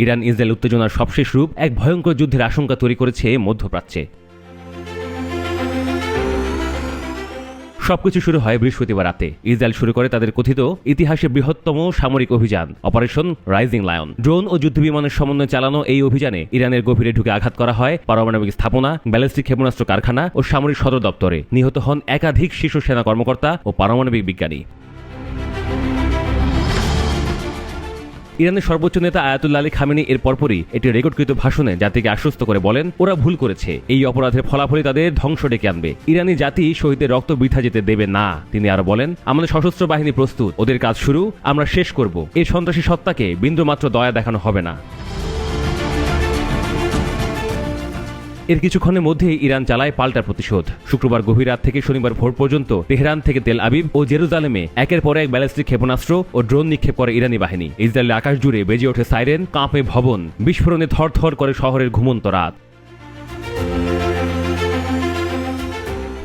Iran Israel উত্তেজনার সবশেষ রূপ এক ভয়ঙ্কর যুদ্ধের আশঙ্কা তৈরি করেছে মধ্যপ্রাচ্যে। সবকিছু শুরু হয় বৃহস্পতিবার রাতে। ইসরায়েল শুরু করে তাদের কথিত ইতিহাসের বৃহত্তম সামরিক অভিযান অপারেশন রাইজিং লায়ন। ড্রোন ও যুদ্ধবিমানের সমন্বয়ে চালানো এই অভিযানে ইরানের গভীরে ঢুকে আঘাত করা হয় পারমাণবিক স্থাপনা, ব্যালিস্টিক ক্ষেপণাস্ত্র কারখানা ও সামরিক সদর দপ্তরে। নিহত হন একাধিক শীর্ষ সেনা কর্মকর্তা ও পারমাণবিক বিজ্ঞানী। ইরানের সর্বোচ্চ নেতা আয়াতুল্লাহ আলী খামেনি এর পরপরই একটি রেকর্ডকৃত ভাষণে জাতিকে আশ্বস্ত করে বলেন, ওরা ভুল করেছে, এই অপরাধের ফলাফলই তাদের ধ্বংস ডেকে আনবে। ইরানি জাতি শহীদের রক্ত বৃথা যেতে দেবে না। তিনি আরো বলেন, আমাদের সশস্ত্র বাহিনী প্রস্তুত, ওদের কাজ শুরু, আমরা শেষ করব। এই সন্ত্রাসী সত্তাকে বিন্দুমাত্র দয়া দেখানো হবে না। এর কিছুক্ষণের মধ্যেই ইরান চালায় পাল্টা প্রতিশোধ। শুক্রবার গভীর রাত থেকে শনিবার ভোর পর্যন্ত তেহরান থেকে তেল আবিব ও জেরুজালেমে একের পর এক ব্যালিস্টিক ক্ষেপণাস্ত্র ও ড্রোন নিক্ষেপ করে ইরানি বাহিনী। ইসরায়েলের আকাশ জুড়ে বেজে ওঠে সাইরেন, কাঁপে ভবন, বিস্ফোরণে থরথর করে শহরের ঘুমন্ত রাত।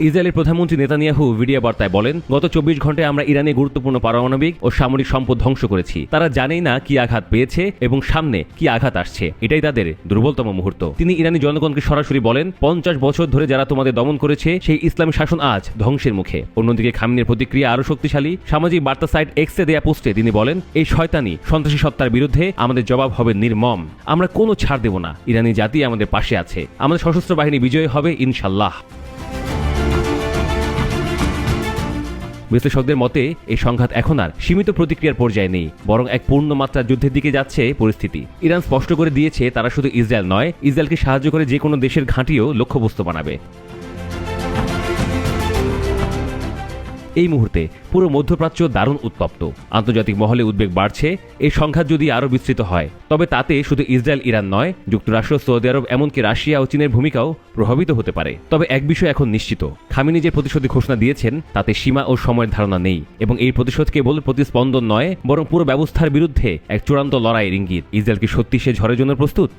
ইসরায়েলের প্রধানমন্ত্রী নেতানিয়াহু ভিডিও বার্তায় বলেন, গত 24 ঘন্টায় আমরা ইরানে গুরুত্বপূর্ণ পারমাণবিক ও সামরিক সম্পদ ধ্বংস করেছি। তারা জানেই না কি আঘাত পেয়েছে এবং সামনে কি আঘাত আসছে। এটাই তাদের দুর্বলতম মুহূর্ত। তিনি ইরানি জনগণকে সরাসরি বলেন, 50 বছর ধরে যারা তোমাদের দমন করেছে সেই ইসলামী শাসন আজ ধ্বংসের মুখে। অন্যদিকে খামেনির প্রতিক্রিয়া আরো শক্তিশালী। সামাজিক বার্তা সাইট এক্সে দেয়া পোস্টে তিনি বলেন, এই শয়তানি সন্ত্রাসী সত্তার বিরুদ্ধে আমাদের জবাব হবে নির্মম। আমরা কোনো ছাড় দেব না। ইরানি জাতি আমাদের পাশে আছে। আমাদের সশস্ত্র বাহিনী বিজয়ী হবে ইনশাল্লাহ। বিশ্লেষকদের মতে এই সংঘাত এখন আর সীমিত প্রতিক্রিয়ার পর্যায়ে নেই, বরং এক পূর্ণমাত্রা যুদ্ধের দিকে যাচ্ছে পরিস্থিতি। ইরান স্পষ্ট করে দিয়েছে তারা শুধু ইসরায়েল নয়, ইসরায়েলকে সাহায্য করে যে কোনো দেশের ঘাঁটিও লক্ষ্যবস্তু বানাবে। এই মুহূর্তে পুরো মধ্যপ্রাচ্য দারুণ উত্তপ্ত। আন্তর্জাতিক মহলে উদ্বেগ বাড়ছে। এই সংঘাত যদি আরও বিস্তৃত হয় তবে তাতে শুধু ইসরায়েল ইরান নয়, যুক্তরাষ্ট্র, সৌদি আরব, এমনকি রাশিয়া ও চীনের ভূমিকাও প্রভাবিত হতে পারে। তবে এক বিষয় এখন নিশ্চিত, খামেনি যে প্রতিশোধের ঘোষণা দিয়েছেন তাতে সীমা ও সময়ের ধারণা নেই, এবং এই প্রতিশোধ কেবল প্রতিস্পন্দন নয়, বরং পুরো ব্যবস্থার বিরুদ্ধে এক চূড়ান্ত লড়াইয়ের ইঙ্গিত। ইসরায়েল কি সত্যি সে ঝড়ের জন্য প্রস্তুত?